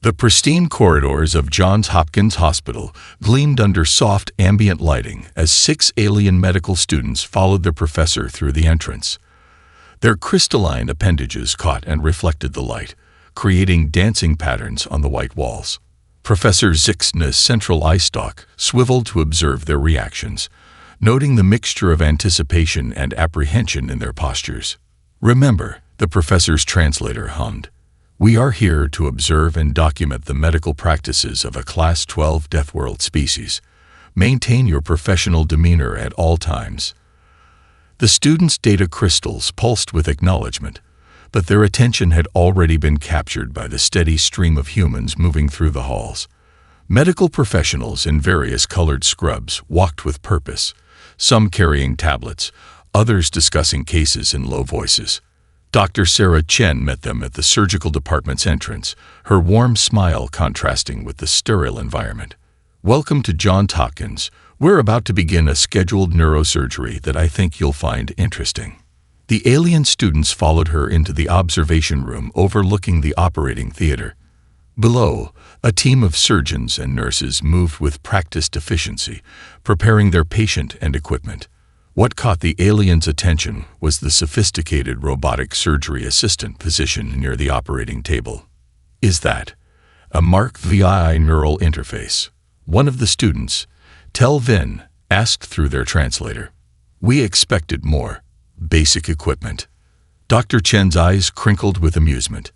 The pristine corridors of Johns Hopkins Hospital gleamed under soft ambient lighting as 6 alien medical students followed the professor through the entrance. Their crystalline appendages caught and reflected the light, creating dancing patterns on the white walls. Professor Zixna's central eye stalk swiveled to observe their reactions, noting the mixture of anticipation and apprehension in their postures. "Remember," the professor's translator hummed, "we are here to observe and document the medical practices of a Class 12 Deathworld species. Maintain your professional demeanor at all times." The students' data crystals pulsed with acknowledgement, but their attention had already been captured by the steady stream of humans moving through the halls. Medical professionals in various colored scrubs walked with purpose, some carrying tablets, others discussing cases in low voices. Dr. Sarah Chen met them at the surgical department's entrance, her warm smile contrasting with the sterile environment. "Welcome to Johns Hopkins. We're about to begin a scheduled neurosurgery that I think you'll find interesting." The alien students followed her into the observation room overlooking the operating theater. Below, a team of surgeons and nurses moved with practiced efficiency, preparing their patient and equipment. What caught the aliens' attention was the sophisticated robotic surgery assistant positioned near the operating table. "Is that a Mark VI neural interface?" one of the students, Tel Vin, asked through their translator. "We expected more. Basic equipment." Dr. Chen's eyes crinkled with amusement.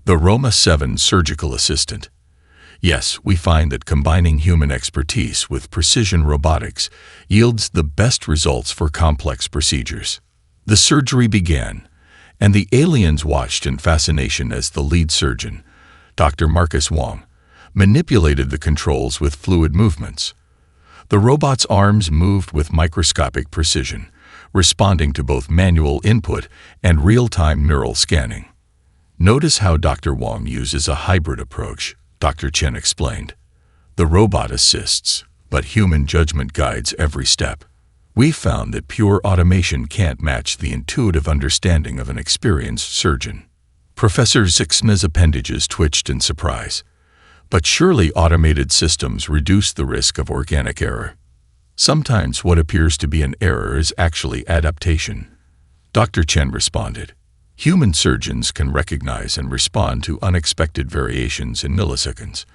"The Roma 7 surgical assistant. Yes, we find that combining human expertise with precision robotics yields the best results for complex procedures." The surgery began, and the aliens watched in fascination as the lead surgeon, Dr. Marcus Wong, manipulated the controls with fluid movements. The robot's arms moved with microscopic precision, responding to both manual input and real-time neural scanning. "Notice how Dr. Wong uses a hybrid approach," Dr. Chen explained. "The robot assists, but human judgment guides every step. We found that pure automation can't match the intuitive understanding of an experienced surgeon." Professor Zixna's appendages twitched in surprise. "But surely automated systems reduce the risk of organic error." "Sometimes what appears to be an error is actually adaptation," Dr. Chen responded. "Human surgeons can recognize and respond to unexpected variations in milliseconds.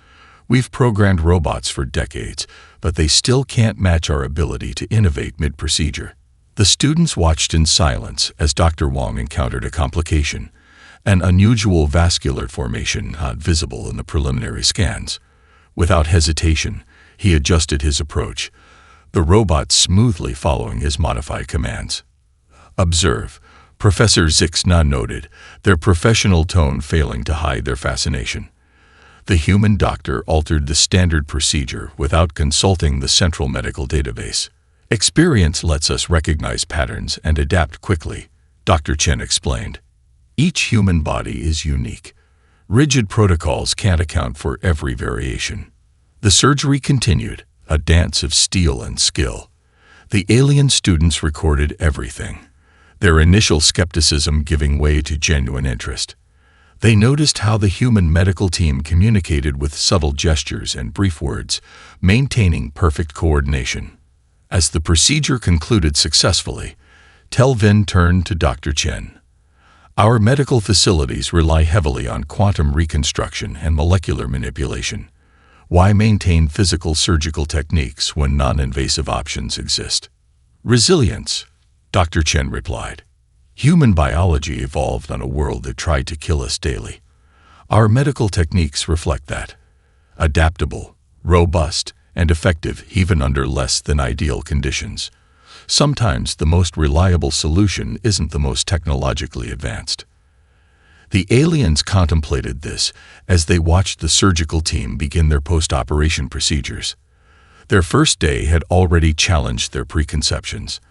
We've programmed robots for decades, but they still can't match our ability to innovate mid-procedure." The students watched in silence as Dr. Wong encountered a complication, an unusual vascular formation not visible in the preliminary scans. Without hesitation, he adjusted his approach, the robot smoothly following his modified commands. "Observe," Professor Zixna noted, their professional tone failing to hide their fascination. The human doctor altered the standard procedure without consulting the central medical database. "Experience lets us recognize patterns and adapt quickly," Dr. Chen explained. "Each human body is unique. Rigid protocols can't account for every variation." The surgery continued, a dance of steel and skill. The alien students recorded everything, their initial skepticism giving way to genuine interest. They noticed how the human medical team communicated with subtle gestures and brief words, maintaining perfect coordination. As the procedure concluded successfully, Tel Vin turned to Dr. Chen. "Our medical facilities rely heavily on quantum reconstruction and molecular manipulation. Why maintain physical surgical techniques when non-invasive options exist?" "Resilience," Dr. Chen replied. "Human biology evolved on a world that tried to kill us daily. Our medical techniques reflect that. Adaptable, robust, and effective even under less than ideal conditions. Sometimes the most reliable solution isn't the most technologically advanced." The aliens contemplated this as they watched the surgical team begin their post-operation procedures. Their first day had already challenged their preconceptions.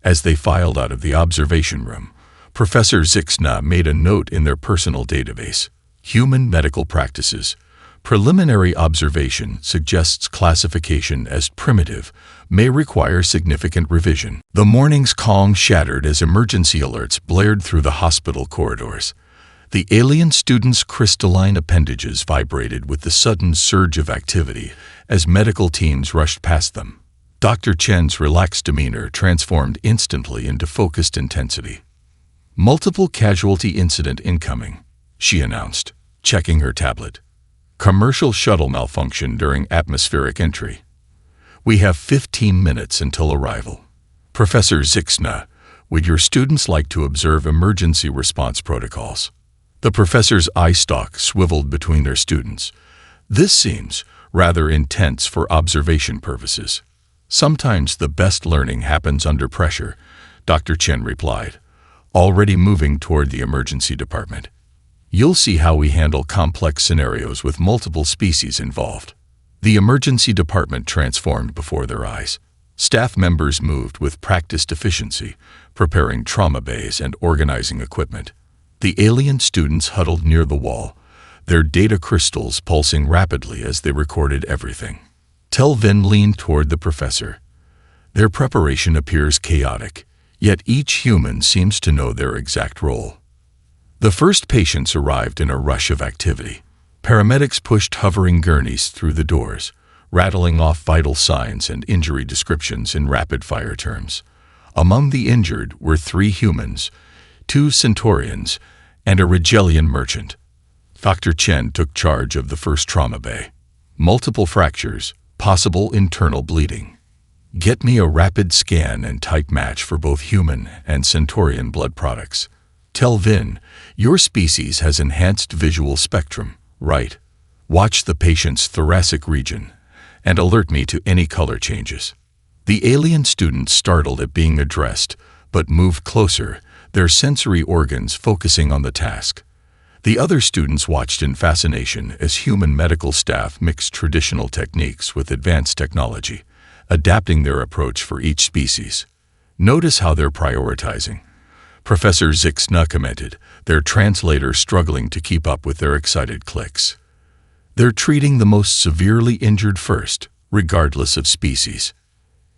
As they filed out of the observation room, Professor Zixna made a note in their personal database. "Human medical practices. Preliminary observation suggests classification as primitive, may require significant revision." The morning's calm shattered as emergency alerts blared through the hospital corridors. The alien students' crystalline appendages vibrated with the sudden surge of activity as medical teams rushed past them. Dr. Chen's relaxed demeanor transformed instantly into focused intensity. "Multiple casualty incident incoming," she announced, checking her tablet. "Commercial shuttle malfunction during atmospheric entry. We have 15 minutes until arrival. Professor Zixna, would your students like to observe emergency response protocols?" The professor's eye stalk swiveled between their students. "This seems rather intense for observation purposes." "Sometimes the best learning happens under pressure," Dr. Chen replied, already moving toward the emergency department. "You'll see how we handle complex scenarios with multiple species involved." The emergency department transformed before their eyes. Staff members moved with practiced efficiency, preparing trauma bays and organizing equipment. The alien students huddled near the wall, their data crystals pulsing rapidly as they recorded everything. Telvin leaned toward the professor. "Their preparation appears chaotic, yet each human seems to know their exact role." The first patients arrived in a rush of activity. Paramedics pushed hovering gurneys through the doors, rattling off vital signs and injury descriptions in rapid-fire terms. Among the injured were 3 humans, 2 Centaurians, and a Rigelian merchant. Dr. Chen took charge of the first trauma bay. "Multiple fractures, possible internal bleeding. Get me a rapid scan and type match for both human and Centaurian blood products. Tell Vin, your species has enhanced visual spectrum, right? Watch the patient's thoracic region and alert me to any color changes." The alien students startled at being addressed, but moved closer, their sensory organs focusing on the task. The other students watched in fascination as human medical staff mixed traditional techniques with advanced technology, adapting their approach for each species. "Notice how they're prioritizing," Professor Zixna commented, their translator struggling to keep up with their excited clicks. "They're treating the most severely injured first, regardless of species."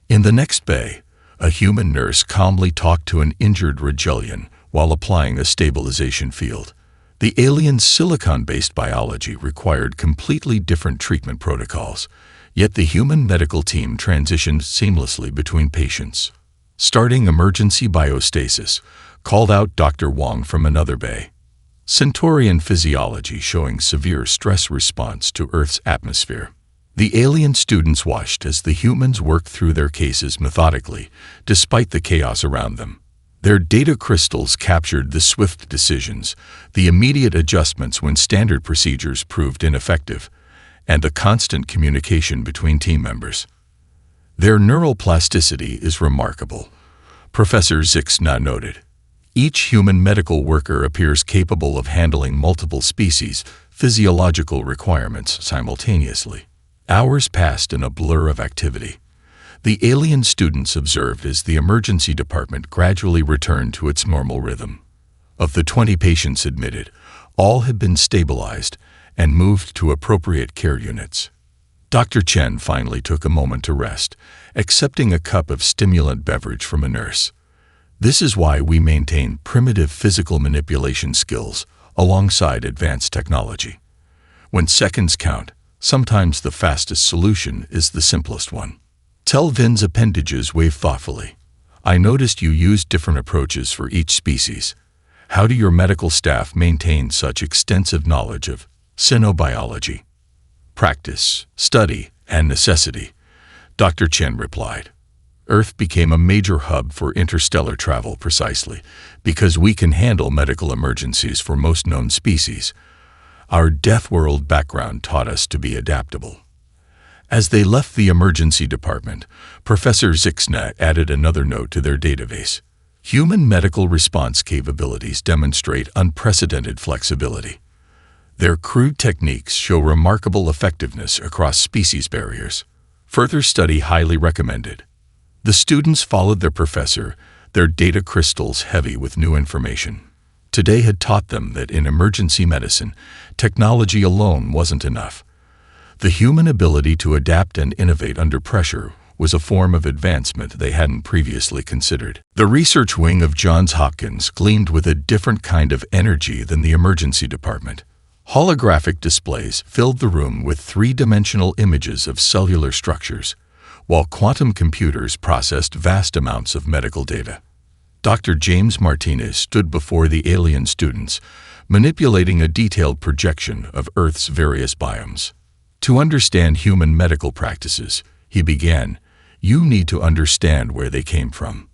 In the next bay, a human nurse calmly talked to an injured Rigelian while applying a stabilization field. The alien's silicon-based biology required completely different treatment protocols, yet the human medical team transitioned seamlessly between patients. "Starting emergency biostasis," called out Dr. Wong from another bay. "Centaurian physiology showing severe stress response to Earth's atmosphere." The alien students watched as the humans worked through their cases methodically, despite the chaos around them. Their data crystals captured the swift decisions, the immediate adjustments when standard procedures proved ineffective, and the constant communication between team members. "Their neural plasticity is remarkable," Professor Zixna noted. "Each human medical worker appears capable of handling multiple species' physiological requirements simultaneously." Hours passed in a blur of activity. The alien students observed as the emergency department gradually returned to its normal rhythm. Of the 20 patients admitted, all had been stabilized and moved to appropriate care units. Dr. Chen finally took a moment to rest, accepting a cup of stimulant beverage from a nurse. "This is why we maintain primitive physical manipulation skills alongside advanced technology. When seconds count, sometimes the fastest solution is the simplest one." Telvin's appendages waved thoughtfully. "I noticed you used different approaches for each species. How do your medical staff maintain such extensive knowledge of xenobiology?" "Practice, study, and necessity," Dr. Chen replied. "Earth became a major hub for interstellar travel precisely because we can handle medical emergencies for most known species. Our Deathworld background taught us to be adaptable." As they left the emergency department, Professor Zixna added another note to their database. "Human medical response capabilities demonstrate unprecedented flexibility. Their crude techniques show remarkable effectiveness across species barriers. Further study highly recommended." The students followed their professor, their data crystals heavy with new information. Today had taught them that in emergency medicine, technology alone wasn't enough. The human ability to adapt and innovate under pressure was a form of advancement they hadn't previously considered. The research wing of Johns Hopkins gleamed with a different kind of energy than the emergency department. Holographic displays filled the room with three-dimensional images of cellular structures, while quantum computers processed vast amounts of medical data. Dr. James Martinez stood before the alien students, manipulating a detailed projection of Earth's various biomes. To understand human medical practices, he began, you need to understand where they came from.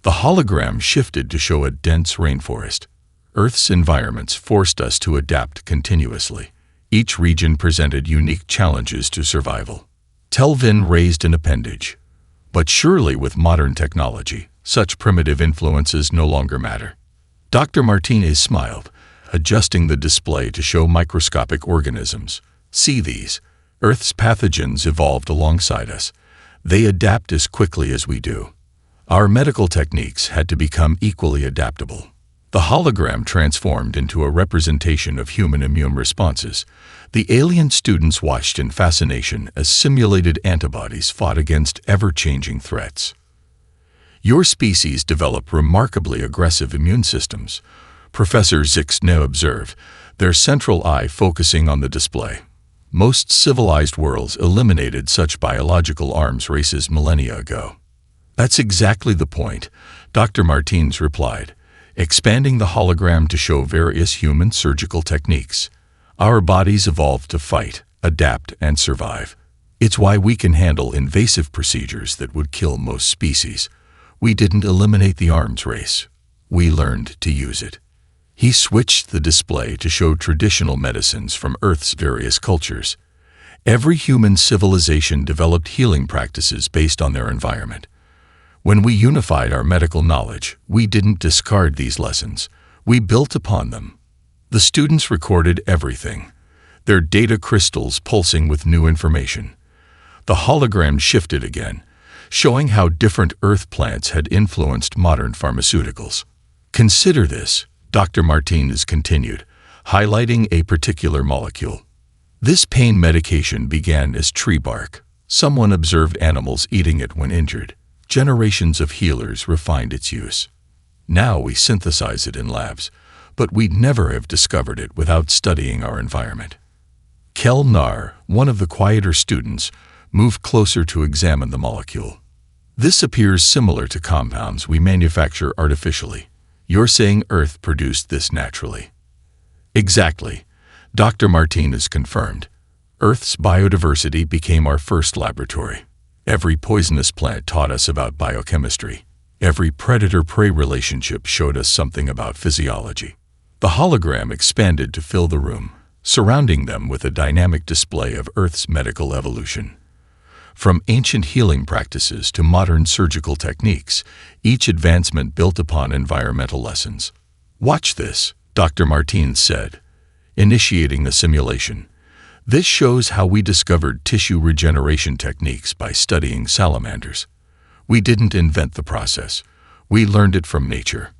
The hologram shifted to show a dense rainforest. Earth's environments forced us to adapt continuously. Each region presented unique challenges to survival. Telvin raised an appendage. But surely with modern technology, such primitive influences no longer matter. Dr. Martinez smiled, adjusting the display to show microscopic organisms. See these. Earth's pathogens evolved alongside us. They adapt as quickly as we do. Our medical techniques had to become equally adaptable. The hologram transformed into a representation of human immune responses. The alien students watched in fascination as simulated antibodies fought against ever-changing threats. Your species develop remarkably aggressive immune systems, Professor Zixne observed, their central eye focusing on the display. Most civilized worlds eliminated such biological arms races millennia ago. That's exactly the point, Dr. Martins replied, expanding the hologram to show various human surgical techniques. Our bodies evolved to fight, adapt, and survive. It's why we can handle invasive procedures that would kill most species. We didn't eliminate the arms race. We learned to use it. He switched the display to show traditional medicines from Earth's various cultures. Every human civilization developed healing practices based on their environment. When we unified our medical knowledge, we didn't discard these lessons. We built upon them. The students recorded everything, their data crystals pulsing with new information. The hologram shifted again, showing how different Earth plants had influenced modern pharmaceuticals. Consider this, Dr. Martinez continued, highlighting a particular molecule. This pain medication began as tree bark. Someone observed animals eating it when injured. Generations of healers refined its use. Now we synthesize it in labs, but we'd never have discovered it without studying our environment. Kel Nar, one of the quieter students, moved closer to examine the molecule. This appears similar to compounds we manufacture artificially. You're saying Earth produced this naturally? Exactly, Dr. Martinez confirmed. Earth's biodiversity became our first laboratory. Every poisonous plant taught us about biochemistry. Every predator-prey relationship showed us something about physiology. The hologram expanded to fill the room, surrounding them with a dynamic display of Earth's medical evolution. From ancient healing practices to modern surgical techniques, each advancement built upon environmental lessons. Watch this, Dr. Martins said, initiating the simulation. This shows how we discovered tissue regeneration techniques by studying salamanders. We didn't invent the process. We learned it from nature.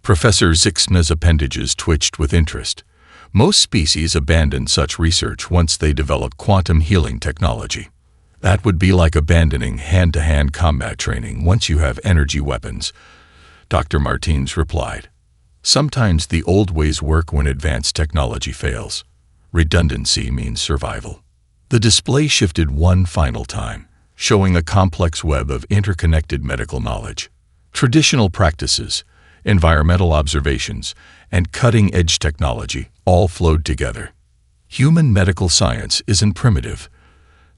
Professor Zixne's appendages twitched with interest. Most species abandon such research once they develop quantum healing technology. That would be like abandoning hand-to-hand combat training once you have energy weapons, Dr. Martins replied. Sometimes the old ways work when advanced technology fails. Redundancy means survival. The display shifted one final time, showing a complex web of interconnected medical knowledge. Traditional practices, environmental observations, and cutting-edge technology all flowed together. Human medical science isn't primitive,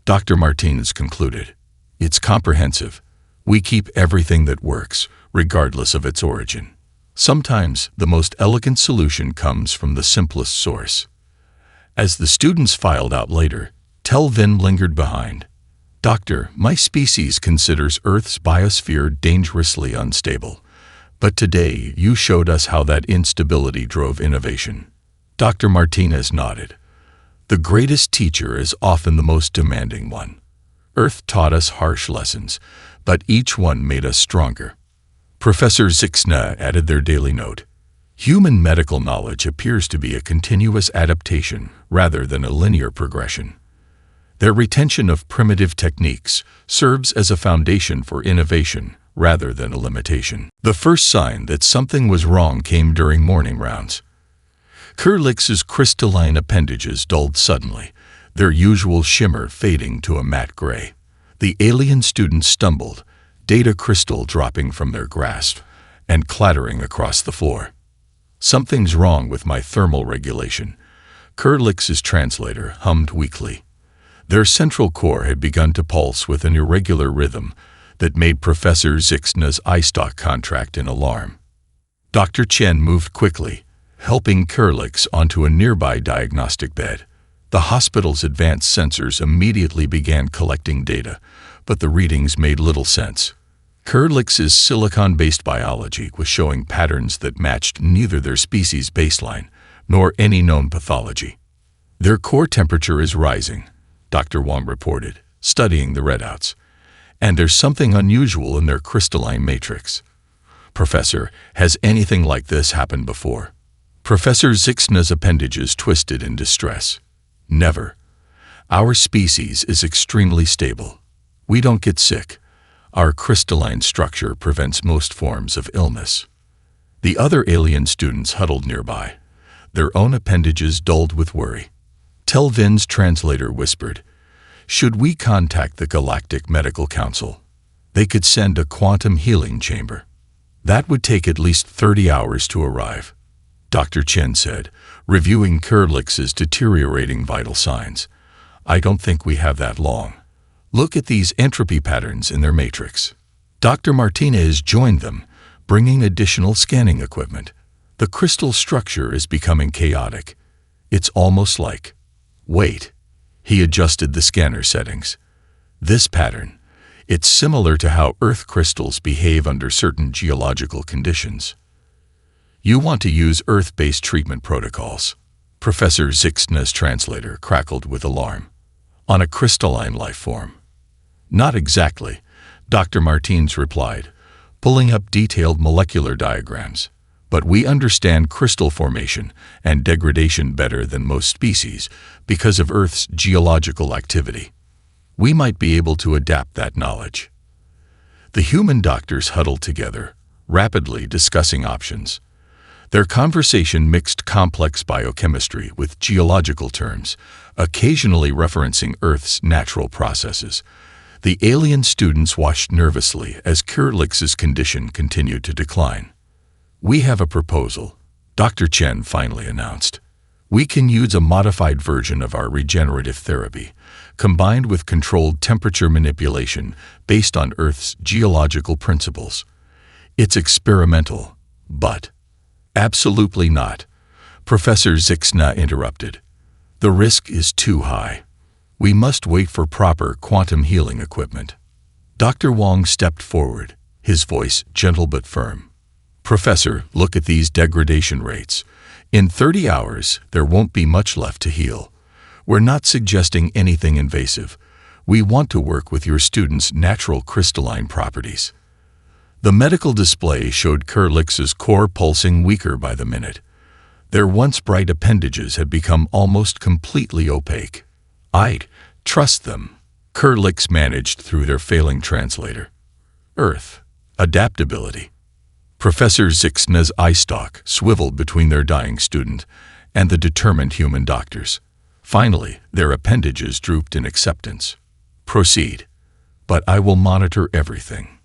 Dr. Martinez concluded. It's comprehensive. We keep everything that works, regardless of its origin. Sometimes the most elegant solution comes from the simplest source. As the students filed out later, Telvin lingered behind. Doctor, my species considers Earth's biosphere dangerously unstable. But today you showed us how that instability drove innovation. Dr. Martinez nodded. The greatest teacher is often the most demanding one. Earth taught us harsh lessons, but each one made us stronger. Professor Zixne added their daily note. Human medical knowledge appears to be a continuous adaptation rather than a linear progression. Their retention of primitive techniques serves as a foundation for innovation rather than a limitation. The first sign that something was wrong came during morning rounds. Kurlix's crystalline appendages dulled suddenly, their usual shimmer fading to a matte gray. The alien students stumbled, data crystal dropping from their grasp and clattering across the floor. "Something's wrong with my thermal regulation," Kurlix's translator hummed weakly. Their central core had begun to pulse with an irregular rhythm that made Professor Zixna's iStock contract an alarm. Dr. Chen moved quickly, helping Kurlix onto a nearby diagnostic bed. The hospital's advanced sensors immediately began collecting data, but the readings made little sense. Kurlix's silicon-based biology was showing patterns that matched neither their species' baseline nor any known pathology. "Their core temperature is rising," Dr. Wang reported, studying the readouts. "And there's something unusual in their crystalline matrix." "Professor, has anything like this happened before?" Professor Zixna's appendages twisted in distress. "Never. Our species is extremely stable. We don't get sick. Our crystalline structure prevents most forms of illness." The other alien students huddled nearby, their own appendages dulled with worry. Telvin's translator whispered, "Should we contact the Galactic Medical Council? They could send a quantum healing chamber. That would take at least 30 hours to arrive," Dr. Chen said, reviewing Kurlix's deteriorating vital signs. "I don't think we have that long. Look at these entropy patterns in their matrix." Dr. Martinez joined them, bringing additional scanning equipment. "The crystal structure is becoming chaotic. It's almost like..." "Wait." He adjusted the scanner settings. "This pattern, it's similar to how Earth crystals behave under certain geological conditions." "You want to use Earth-based treatment protocols?" Professor Zixna's translator crackled with alarm. "On a crystalline life form?" "Not exactly," Dr. Martins replied, pulling up detailed molecular diagrams. "But we understand crystal formation and degradation better than most species because of Earth's geological activity. We might be able to adapt that knowledge." The human doctors huddled together, rapidly discussing options. Their conversation mixed complex biochemistry with geological terms, occasionally referencing Earth's natural processes. The alien students watched nervously as Kurlix's condition continued to decline. "We have a proposal," Dr. Chen finally announced. "We can use a modified version of our regenerative therapy, combined with controlled temperature manipulation based on Earth's geological principles. It's experimental, but..." "Absolutely not," Professor Zixna interrupted. "The risk is too high. We must wait for proper quantum healing equipment." Dr. Wang stepped forward, his voice gentle but firm. "Professor, look at these degradation rates. In 30 hours, there won't be much left to heal. We're not suggesting anything invasive. We want to work with your students' natural crystalline properties." The medical display showed Kurlix's core pulsing weaker by the minute. Their once bright appendages had become almost completely opaque. "I'd trust them," Kurlix managed through their failing translator. "Earth. Adaptability." Professor Zixna's iStock swiveled between their dying student and the determined human doctors. Finally, their appendages drooped in acceptance. "Proceed. But I will monitor everything."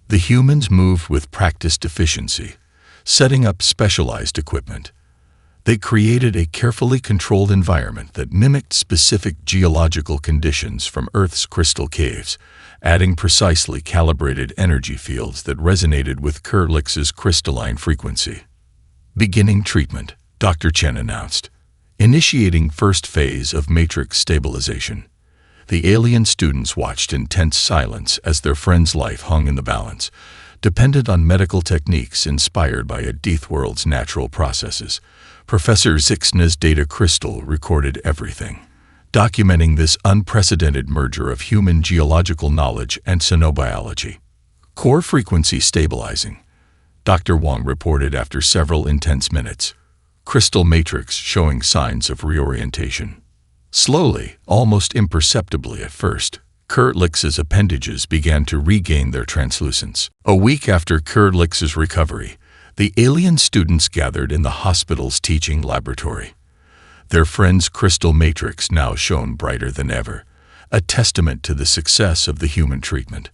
The humans moved with practiced efficiency, setting up specialized equipment. They created a carefully controlled environment that mimicked specific geological conditions from Earth's crystal caves, adding precisely calibrated energy fields that resonated with Kurlix's crystalline frequency. "Beginning treatment," Dr. Chen announced, initiating first phase of matrix stabilization. The alien students watched in tense silence as their friend's life hung in the balance, dependent on medical techniques inspired by a Deathworld's natural processes. Professor Zixna's data crystal recorded everything, documenting this unprecedented merger of human geological knowledge and xenobiology. "Core frequency stabilizing," Dr. Wang reported after several intense minutes. "Crystal matrix showing signs of reorientation." Slowly, almost imperceptibly at first, Kurtlix's appendages began to regain their translucence. A week after Kurtlix's recovery, the alien students gathered in the hospital's teaching laboratory. Their friend's crystal matrix now shone brighter than ever, a testament to the success of the human treatment.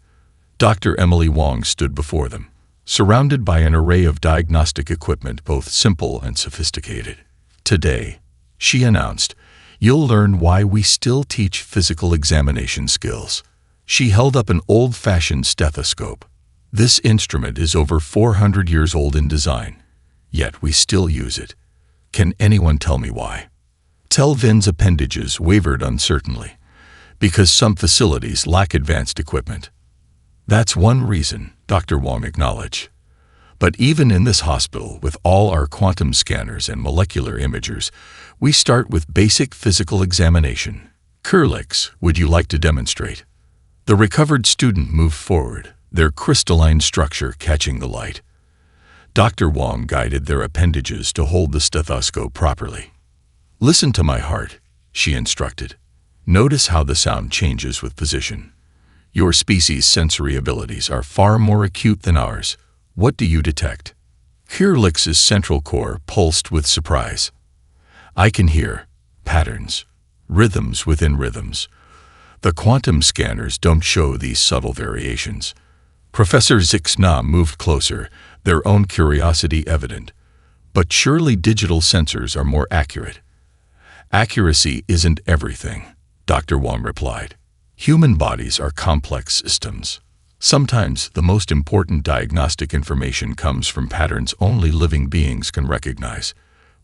Dr. Emily Wong stood before them, surrounded by an array of diagnostic equipment both simple and sophisticated. "Today," she announced, "you'll learn why we still teach physical examination skills." She held up an old-fashioned stethoscope. "This instrument is over 400 years old in design, yet we still use it. Can anyone tell me why?" Telvin's appendages wavered uncertainly. "Because some facilities lack advanced equipment." "That's one reason," Dr. Wong acknowledged. "But even in this hospital, with all our quantum scanners and molecular imagers, we start with basic physical examination. Kurtlix, would you like to demonstrate?" The recovered student moved forward, their crystalline structure catching the light. Dr. Wong guided their appendages to hold the stethoscope properly. "Listen to my heart," she instructed. "Notice how the sound changes with position. Your species' sensory abilities are far more acute than ours. What do you detect?" Kurtlix's central core pulsed with surprise. "I can hear patterns, rhythms within rhythms. The quantum scanners don't show these subtle variations." Professor Zixna moved closer, their own curiosity evident. "But surely digital sensors are more accurate." "Accuracy isn't everything," Dr. Wong replied. "Human bodies are complex systems. Sometimes the most important diagnostic information comes from patterns only living beings can recognize.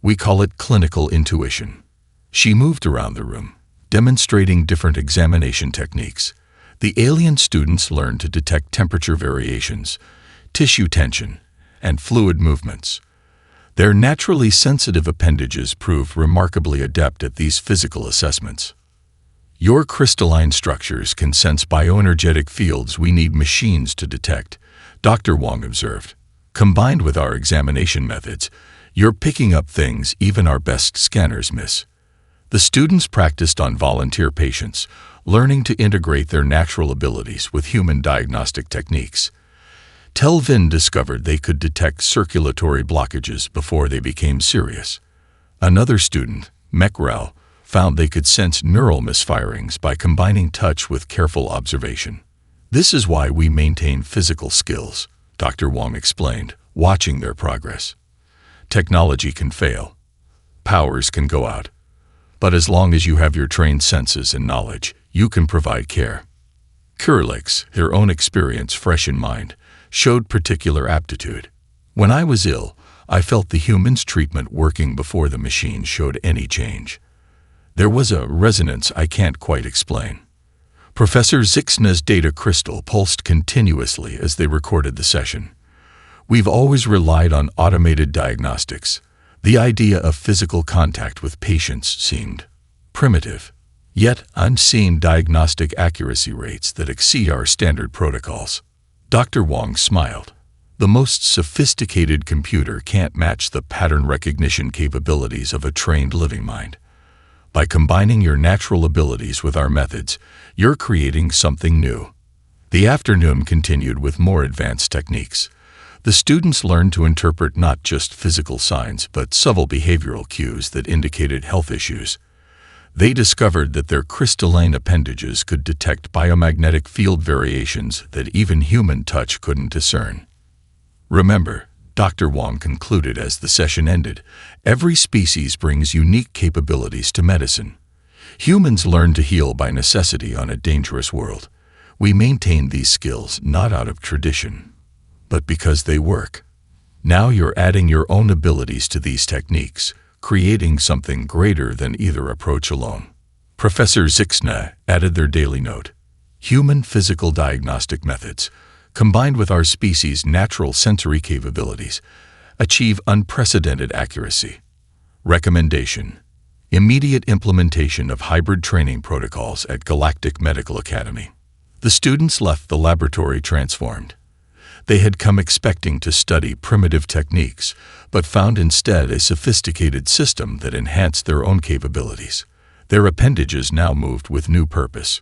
We call it clinical intuition." She moved around the room, demonstrating different examination techniques. The alien students learned to detect temperature variations, tissue tension, and fluid movements. Their naturally sensitive appendages proved remarkably adept at these physical assessments. "Your crystalline structures can sense bioenergetic fields we need machines to detect," Dr. Wong observed. "Combined with our examination methods, you're picking up things even our best scanners miss." The students practiced on volunteer patients, learning to integrate their natural abilities with human diagnostic techniques. Telvin discovered they could detect circulatory blockages before they became serious. Another student, Mekrel, found they could sense neural misfirings by combining touch with careful observation. "This is why we maintain physical skills," Dr. Wong explained, watching their progress. "Technology can fail. Powers can go out. But as long as you have your trained senses and knowledge, you can provide care." Kurtlix, their own experience fresh in mind, showed particular aptitude. "When I was ill, I felt the human's treatment working before the machine showed any change. There was a resonance I can't quite explain." Professor Zixna's data crystal pulsed continuously as they recorded the session. "We've always relied on automated diagnostics. The idea of physical contact with patients seemed primitive. Yet I'm seeing diagnostic accuracy rates that exceed our standard protocols." Dr. Wong smiled. "The most sophisticated computer can't match the pattern recognition capabilities of a trained living mind. By combining your natural abilities with our methods, you're creating something new." The afternoon continued with more advanced techniques. The students learned to interpret not just physical signs but subtle behavioral cues that indicated health issues. They discovered that their crystalline appendages could detect biomagnetic field variations that even human touch couldn't discern. "Remember," Dr. Wong concluded as the session ended, "every species brings unique capabilities to medicine. Humans learn to heal by necessity on a dangerous world. We maintain these skills not out of tradition, but because they work. Now you're adding your own abilities to these techniques, creating something greater than either approach alone." Professor Zixna added their daily note. "Human physical diagnostic methods, combined with our species' natural sensory capabilities, achieve unprecedented accuracy. Recommendation: immediate implementation of hybrid training protocols at Galactic Medical Academy." The students left the laboratory transformed. They had come expecting to study primitive techniques, but found instead a sophisticated system that enhanced their own capabilities. Their appendages now moved with new purpose,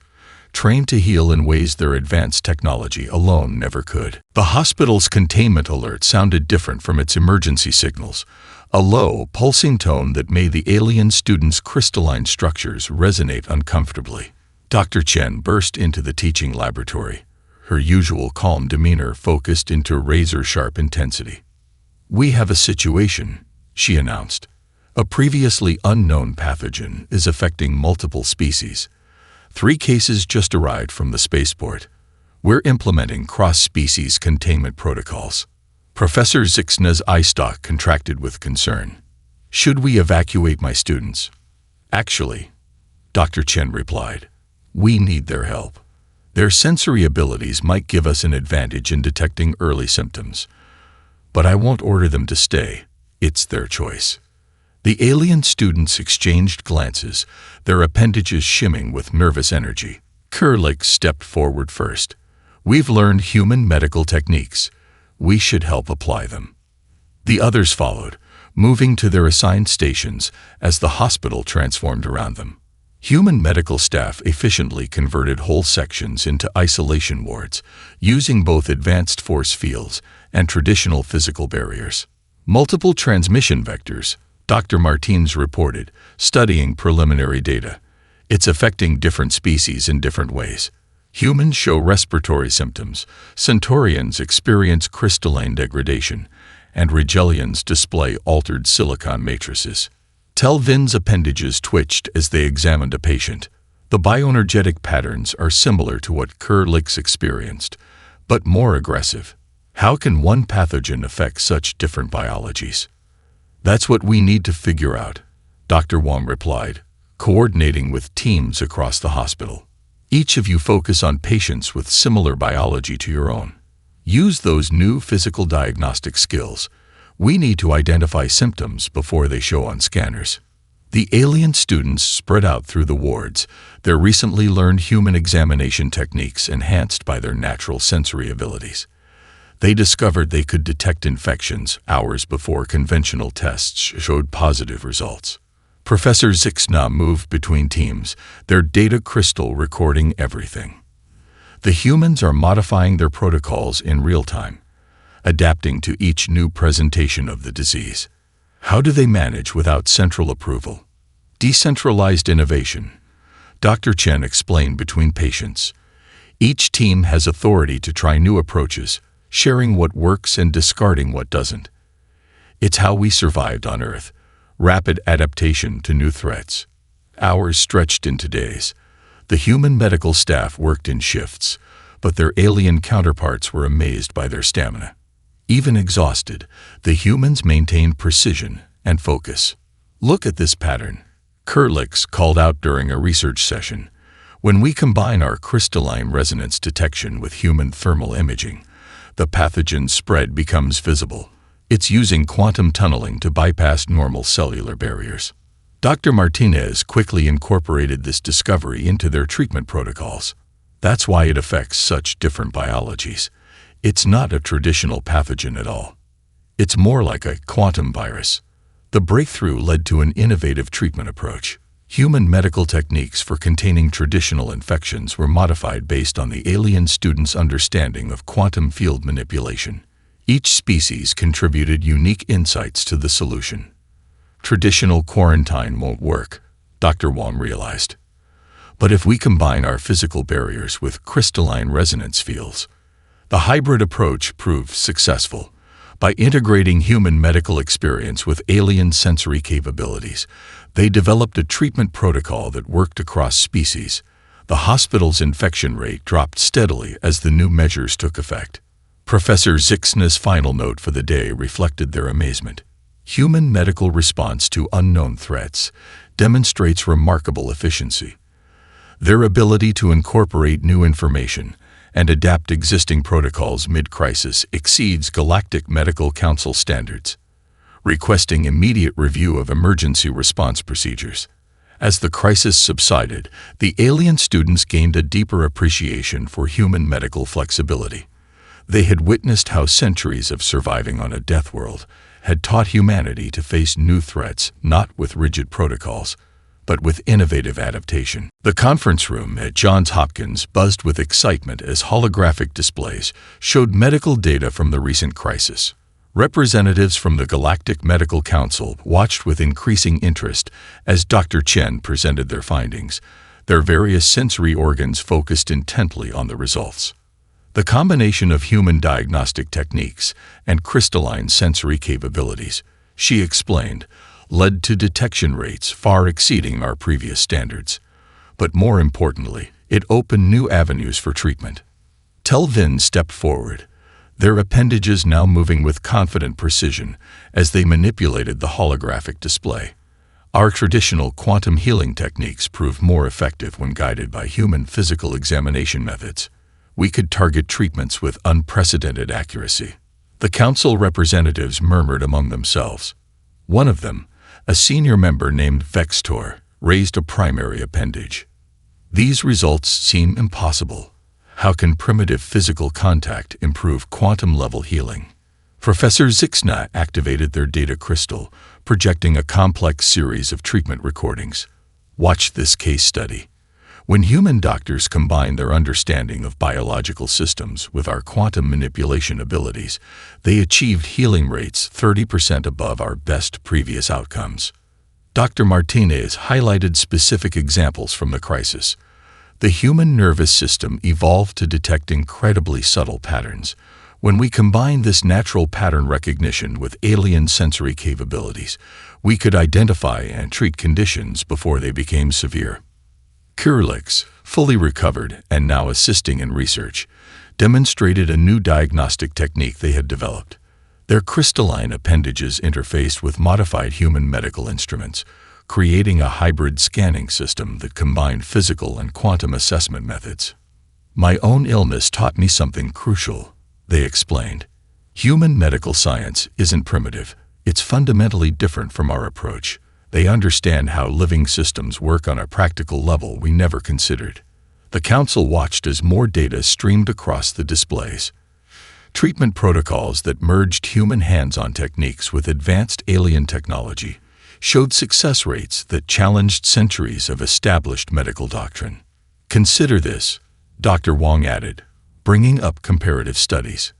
trained to heal in ways their advanced technology alone never could. The hospital's containment alert sounded different from its emergency signals, a low, pulsing tone that made the alien students' crystalline structures resonate uncomfortably. Dr. Chen burst into the teaching laboratory, her usual calm demeanor focused into razor-sharp intensity. "We have a situation," she announced. "A previously unknown pathogen is affecting multiple species. 3 cases just arrived from the spaceport. We're implementing cross-species containment protocols." Professor Zixna's eye stalk contracted with concern. "Should we evacuate my students?" "Actually," Dr. Chen replied, "we need their help. Their sensory abilities might give us an advantage in detecting early symptoms. But I won't order them to stay. It's their choice." The alien students exchanged glances, their appendages shimming with nervous energy. Kurlik stepped forward first. "We've learned human medical techniques. We should help apply them." The others followed, moving to their assigned stations as the hospital transformed around them. Human medical staff efficiently converted whole sections into isolation wards, using both advanced force fields and traditional physical barriers. Multiple transmission vectors, Dr. Martins reported, studying preliminary data. It's affecting different species in different ways. Humans show respiratory symptoms, Centaurians experience crystalline degradation, and Rigelians display altered silicon matrices. Telvin's appendages twitched as they examined a patient. The bioenergetic patterns are similar to what Kurlik's experienced, but more aggressive. How can one pathogen affect such different biologies? "That's what we need to figure out," Dr. Wong replied, coordinating with teams across the hospital. "Each of you focus on patients with similar biology to your own. Use those new physical diagnostic skills. We need to identify symptoms before they show on scanners." The alien students spread out through the wards, their recently learned human examination techniques enhanced by their natural sensory abilities. They discovered they could detect infections hours before conventional tests showed positive results. Professor Zixna moved between teams, their data crystal recording everything. The humans are modifying their protocols in real time, adapting to each new presentation of the disease. How do they manage without central approval? Decentralized innovation, Dr. Chen explained between patients. Each team has authority to try new approaches, sharing what works and discarding what doesn't. It's how we survived on Earth, rapid adaptation to new threats. Hours stretched into days. The human medical staff worked in shifts, but their alien counterparts were amazed by their stamina. Even exhausted, the humans maintained precision and focus. "Look at this pattern," Kurlix called out during a research session. "When we combine our crystalline resonance detection with human thermal imaging, the pathogen spread becomes visible. It's using quantum tunneling to bypass normal cellular barriers." Dr. Martinez quickly incorporated this discovery into their treatment protocols. That's why it affects such different biologies. It's not a traditional pathogen at all. It's more like a quantum virus. The breakthrough led to an innovative treatment approach. Human medical techniques for containing traditional infections were modified based on the alien students' understanding of quantum field manipulation. Each species contributed unique insights to the solution. Traditional quarantine won't work, Dr. Wong realized. But if we combine our physical barriers with crystalline resonance fields, the hybrid approach proved successful. By integrating human medical experience with alien sensory capabilities, they developed a treatment protocol that worked across species. The hospital's infection rate dropped steadily as the new measures took effect. Professor Zixna's final note for the day reflected their amazement. Human medical response to unknown threats demonstrates remarkable efficiency. Their ability to incorporate new information and adapt existing protocols mid-crisis exceeds Galactic Medical Council standards, requesting immediate review of emergency response procedures. As the crisis subsided, the alien students gained a deeper appreciation for human medical flexibility. They had witnessed how centuries of surviving on a death world had taught humanity to face new threats not with rigid protocols, but with innovative adaptation. The conference room at Johns Hopkins buzzed with excitement as holographic displays showed medical data from the recent crisis. Representatives from the Galactic Medical Council watched with increasing interest as Dr. Chen presented their findings. Their various sensory organs focused intently on the results. The combination of human diagnostic techniques and crystalline sensory capabilities, she explained, led to detection rates far exceeding our previous standards. But more importantly, it opened new avenues for treatment. Telvin stepped forward, their appendages now moving with confident precision as they manipulated the holographic display. Our traditional quantum healing techniques proved more effective when guided by human physical examination methods. We could target treatments with unprecedented accuracy. The council representatives murmured among themselves. One of them, a senior member named Vextor, raised a primary appendage. These results seem impossible. How can primitive physical contact improve quantum-level healing? Professor Zixna activated their data crystal, projecting a complex series of treatment recordings. Watch this case study. When human doctors combine their understanding of biological systems with our quantum manipulation abilities, they achieved healing rates 30% above our best previous outcomes. Dr. Martinez highlighted specific examples from the crisis. The human nervous system evolved to detect incredibly subtle patterns. When we combine this natural pattern recognition with alien sensory capabilities, we could identify and treat conditions before they became severe. Kurlix, fully recovered and now assisting in research, demonstrated a new diagnostic technique they had developed. Their crystalline appendages interfaced with modified human medical instruments, creating a hybrid scanning system that combined physical and quantum assessment methods. My own illness taught me something crucial, they explained. Human medical science isn't primitive. It's fundamentally different from our approach. They understand how living systems work on a practical level we never considered. The council watched as more data streamed across the displays. Treatment protocols that merged human hands-on techniques with advanced alien technology showed success rates that challenged centuries of established medical doctrine. Consider this, Dr. Wong added, bringing up comparative studies.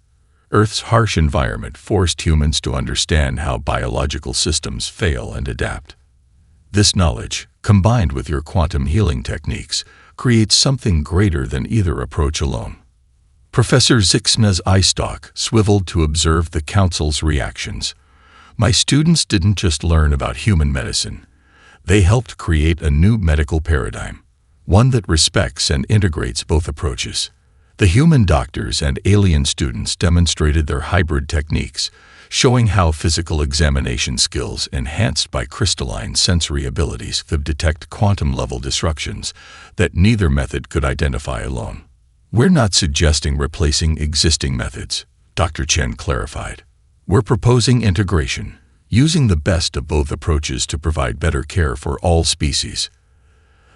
Earth's harsh environment forced humans to understand how biological systems fail and adapt. This knowledge, combined with your quantum healing techniques, creates something greater than either approach alone. Professor Zixna's eye stalk swiveled to observe the council's reactions. My students didn't just learn about human medicine. They helped create a new medical paradigm, one that respects and integrates both approaches. The human doctors and alien students demonstrated their hybrid techniques, showing how physical examination skills enhanced by crystalline sensory abilities could detect quantum-level disruptions that neither method could identify alone. We're not suggesting replacing existing methods, Dr. Chen clarified. We're proposing integration, using the best of both approaches to provide better care for all species.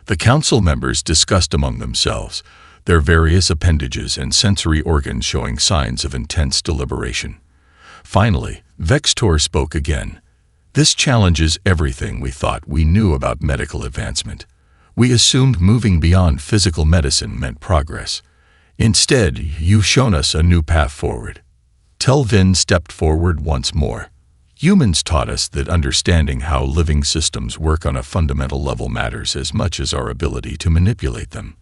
The council members discussed among themselves, their various appendages and sensory organs showing signs of intense deliberation. Finally, Vextor spoke again. This challenges everything we thought we knew about medical advancement. We assumed moving beyond physical medicine meant progress. Instead, you've shown us a new path forward. Telvin stepped forward once more. Humans taught us that understanding how living systems work on a fundamental level matters as much as our ability to manipulate them.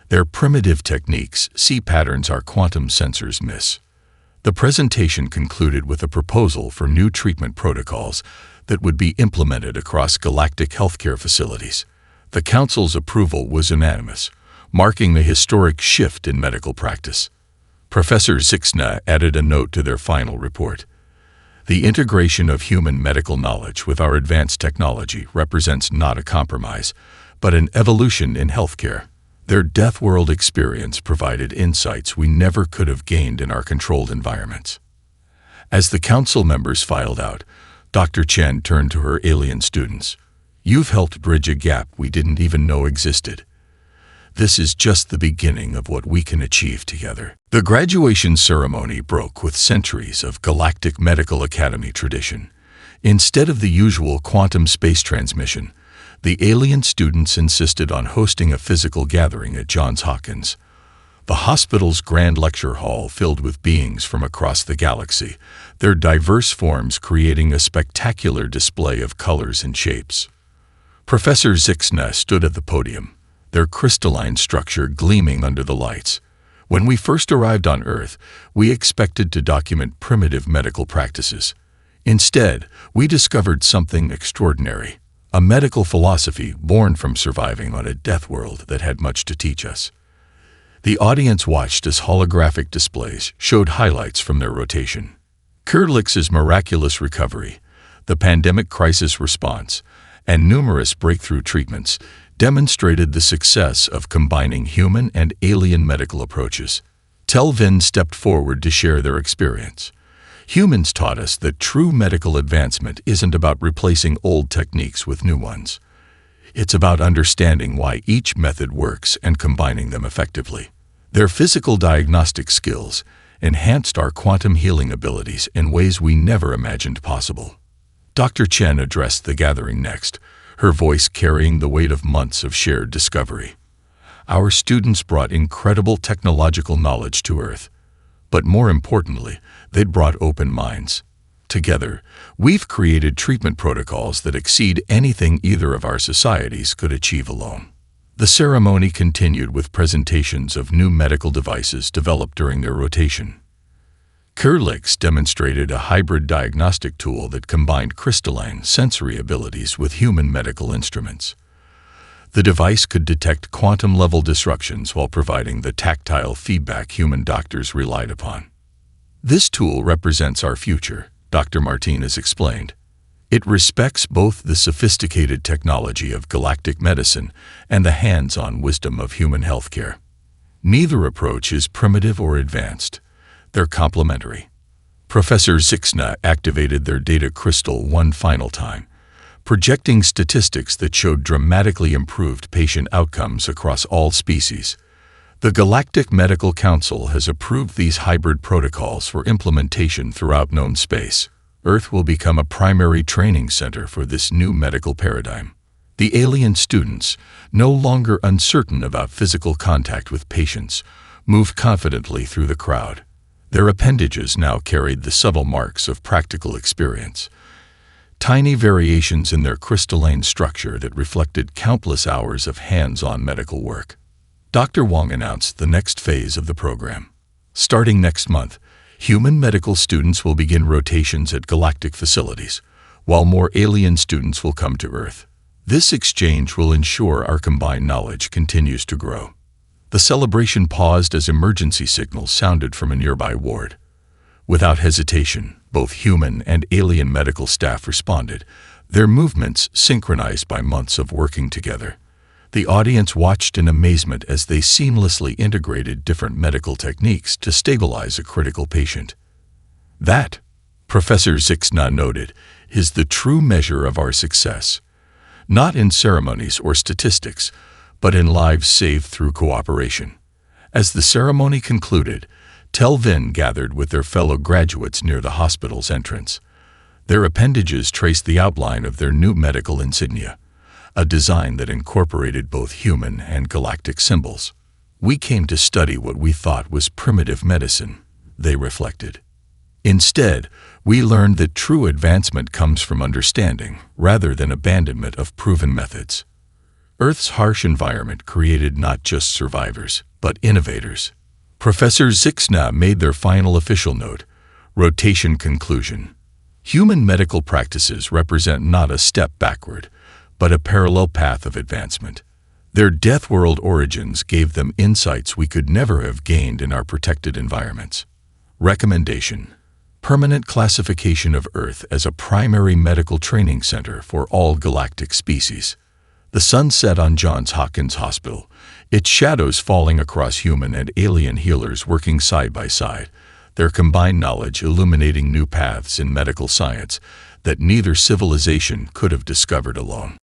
Their primitive techniques see patterns our quantum sensors miss. The presentation concluded with a proposal for new treatment protocols that would be implemented across galactic healthcare facilities. The council's approval was unanimous, marking a historic shift in medical practice. Professor Zixna added a note to their final report. The integration of human medical knowledge with our advanced technology represents not a compromise, but an evolution in healthcare. Their Deathworld experience provided insights we never could have gained in our controlled environments. As the council members filed out, Dr. Chen turned to her alien students. You've helped bridge a gap we didn't even know existed. This is just the beginning of what we can achieve together. The graduation ceremony broke with centuries of Galactic Medical Academy tradition. Instead of the usual quantum space transmission, the alien students insisted on hosting a physical gathering at Johns Hopkins. The hospital's grand lecture hall filled with beings from across the galaxy, their diverse forms creating a spectacular display of colors and shapes. Professor Zixna stood at the podium, their crystalline structure gleaming under the lights. When we first arrived on Earth, we expected to document primitive medical practices. Instead, we discovered something extraordinary, a medical philosophy born from surviving on a death world that had much to teach us. The audience watched as holographic displays showed highlights from their rotation. Kurlix's miraculous recovery, the pandemic crisis response, and numerous breakthrough treatments demonstrated the success of combining human and alien medical approaches. Telvin stepped forward to share their experience. Humans taught us that true medical advancement isn't about replacing old techniques with new ones. It's about understanding why each method works and combining them effectively. Their physical diagnostic skills enhanced our quantum healing abilities in ways we never imagined possible. Dr. Chen addressed the gathering next, her voice carrying the weight of months of shared discovery. Our students brought incredible technological knowledge to Earth, but more importantly, they'd brought open minds. Together, we've created treatment protocols that exceed anything either of our societies could achieve alone. The ceremony continued with presentations of new medical devices developed during their rotation. Kurlix demonstrated a hybrid diagnostic tool that combined crystalline sensory abilities with human medical instruments. The device could detect quantum-level disruptions while providing the tactile feedback human doctors relied upon. This tool represents our future, Dr. Martinez explained. It respects both the sophisticated technology of galactic medicine and the hands-on wisdom of human healthcare. Neither approach is primitive or advanced. They're complementary. Professor Zixna activated their data crystal one final time, projecting statistics that showed dramatically improved patient outcomes across all species. The Galactic Medical Council has approved these hybrid protocols for implementation throughout known space. Earth will become a primary training center for this new medical paradigm. The alien students, no longer uncertain about physical contact with patients, moved confidently through the crowd. Their appendages now carried the subtle marks of practical experience, tiny variations in their crystalline structure that reflected countless hours of hands-on medical work. Dr. Wong announced the next phase of the program. Starting next month, human medical students will begin rotations at galactic facilities, while more alien students will come to Earth. This exchange will ensure our combined knowledge continues to grow. The celebration paused as emergency signals sounded from a nearby ward. Without hesitation, both human and alien medical staff responded, their movements synchronized by months of working together. The audience watched in amazement as they seamlessly integrated different medical techniques to stabilize a critical patient. That, Professor Zixna noted, is the true measure of our success. Not in ceremonies or statistics, but in lives saved through cooperation. As the ceremony concluded, Telvin gathered with their fellow graduates near the hospital's entrance. Their appendages traced the outline of their new medical insignia, a design that incorporated both human and galactic symbols. We came to study what we thought was primitive medicine, they reflected. Instead, we learned that true advancement comes from understanding rather than abandonment of proven methods. Earth's harsh environment created not just survivors, but innovators. Professor Zixna made their final official note, rotation conclusion. Human medical practices represent not a step backward, but a parallel path of advancement. Their Deathworld origins gave them insights we could never have gained in our protected environments. Recommendation: permanent classification of Earth as a primary medical training center for all galactic species. The sun set on Johns Hopkins Hospital, its shadows falling across human and alien healers working side by side, their combined knowledge illuminating new paths in medical science that neither civilization could have discovered alone.